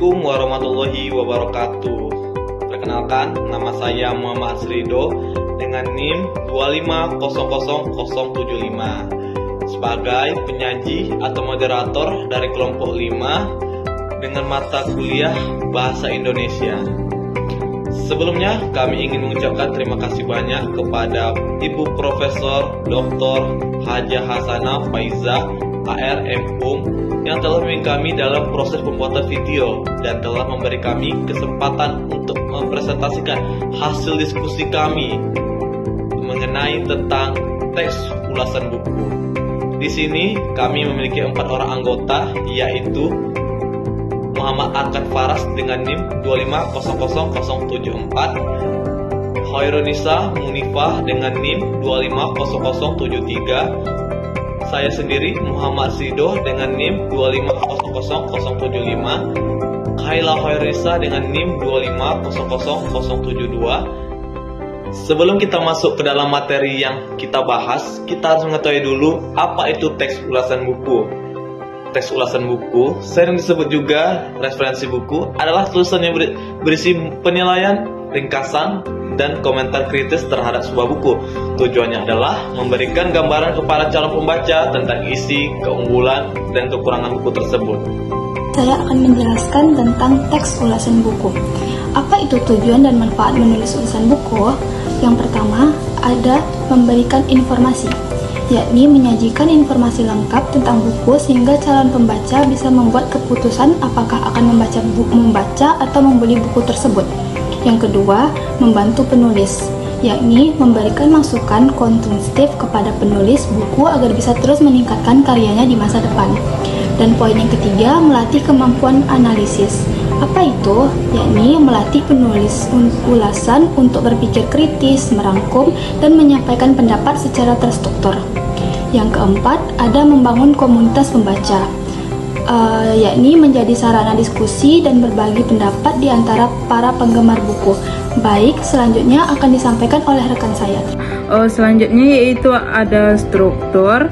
Assalamualaikum warahmatullahi wabarakatuh. Perkenalkan, nama saya Muhammad Ridho dengan NIM 2500075 sebagai penyaji atau moderator dari kelompok 5 dengan mata kuliah Bahasa Indonesia. Sebelumnya, kami ingin mengucapkan terima kasih banyak kepada Ibu Profesor Dr. Hajah Hasanah Faizah ARMUM yang telah membimbing kami dalam proses pembuatan video dan telah memberi kami kesempatan untuk mempresentasikan hasil diskusi kami mengenai tentang teks ulasan buku. Di sini kami memiliki 4 orang anggota, yaitu Muhammad Arkan Faras dengan NIM 2500074, Hoirunisa Munifah dengan NIM 2500073, saya sendiri Muhammad Ridho dengan NIM 2500075, Khaila Hoirunisa dengan NIM 2500072. Sebelum kita masuk ke dalam materi yang kita bahas, kita harus mengetahui dulu apa itu teks ulasan buku. Teks ulasan buku, sering disebut juga referensi buku, adalah tulisan yang berisi penilaian, ringkasan, dan komentar kritis terhadap sebuah buku. Tujuannya adalah memberikan gambaran kepada calon pembaca tentang isi, keunggulan, dan kekurangan buku tersebut. Saya akan menjelaskan tentang teks ulasan buku. Apa itu tujuan dan manfaat menulis ulasan buku? Yang pertama, ada memberikan informasi, yakni menyajikan informasi lengkap tentang buku sehingga calon pembaca bisa membuat keputusan apakah akan membaca atau membeli buku tersebut. Yang kedua, membantu penulis, yakni memberikan masukan konstruktif kepada penulis buku agar bisa terus meningkatkan karyanya di masa depan. Dan poin yang ketiga, melatih kemampuan analisis. Apa itu? Yakni melatih penulis ulasan untuk berpikir kritis, merangkum, dan menyampaikan pendapat secara terstruktur. Yang keempat, ada membangun komunitas pembaca, yakni menjadi sarana diskusi dan berbagi pendapat di antara para penggemar buku. Baik, selanjutnya akan disampaikan oleh rekan saya. Selanjutnya yaitu ada struktur.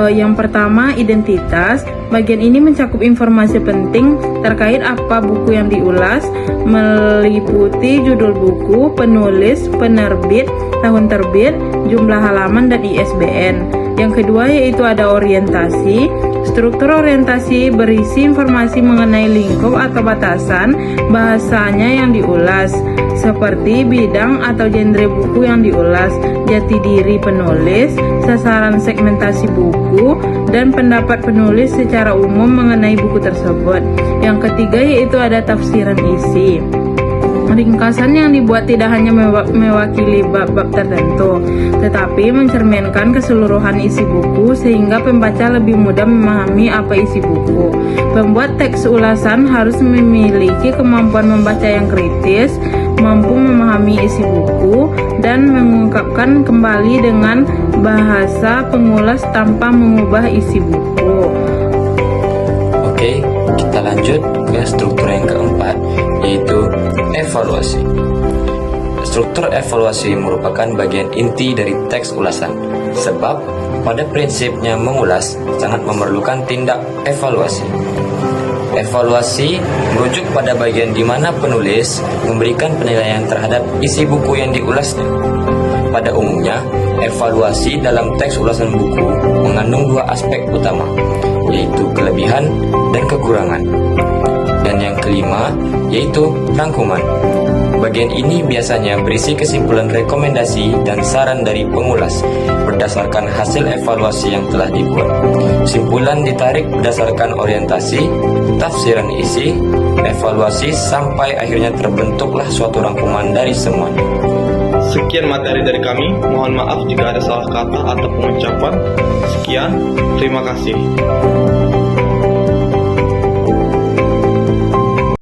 Yang pertama, identitas. Bagian ini mencakup informasi penting terkait apa buku yang diulas, meliputi judul buku, penulis, penerbit, tahun terbit, jumlah halaman, dan ISBN. Yang kedua yaitu ada orientasi. Struktur orientasi berisi informasi mengenai lingkup atau batasan bahasanya yang diulas, seperti bidang atau genre buku yang diulas, jati diri penulis, sasaran segmentasi buku, dan pendapat penulis secara umum mengenai buku tersebut. Yang ketiga yaitu ada tafsiran isi. Ringkasan yang dibuat tidak hanya mewakili bab-bab tertentu, tetapi mencerminkan keseluruhan isi buku sehingga pembaca lebih mudah memahami apa isi buku. Pembuat teks ulasan harus memiliki kemampuan membaca yang kritis, mampu memahami isi buku, dan mengungkapkan kembali dengan bahasa pengulas tanpa mengubah isi buku. Oke, kita lanjut ke struktur yang keempat, yaitu evaluasi. Struktur evaluasi merupakan bagian inti dari teks ulasan, sebab pada prinsipnya mengulas sangat memerlukan tindak evaluasi. Evaluasi merujuk pada bagian di mana penulis memberikan penilaian terhadap isi buku yang diulasnya. Pada umumnya, evaluasi dalam teks ulasan buku mengandung 2 aspek utama, yaitu kelebihan dan kekurangan. Dan yang kelima, yaitu rangkuman. Bagian ini biasanya berisi kesimpulan rekomendasi dan saran dari pengulas berdasarkan hasil evaluasi yang telah dibuat. Kesimpulan ditarik berdasarkan orientasi, tafsiran isi, evaluasi, sampai akhirnya terbentuklah suatu rangkuman dari semuanya. Sekian materi dari kami, mohon maaf jika ada salah kata atau pengucapan. Sekian, terima kasih.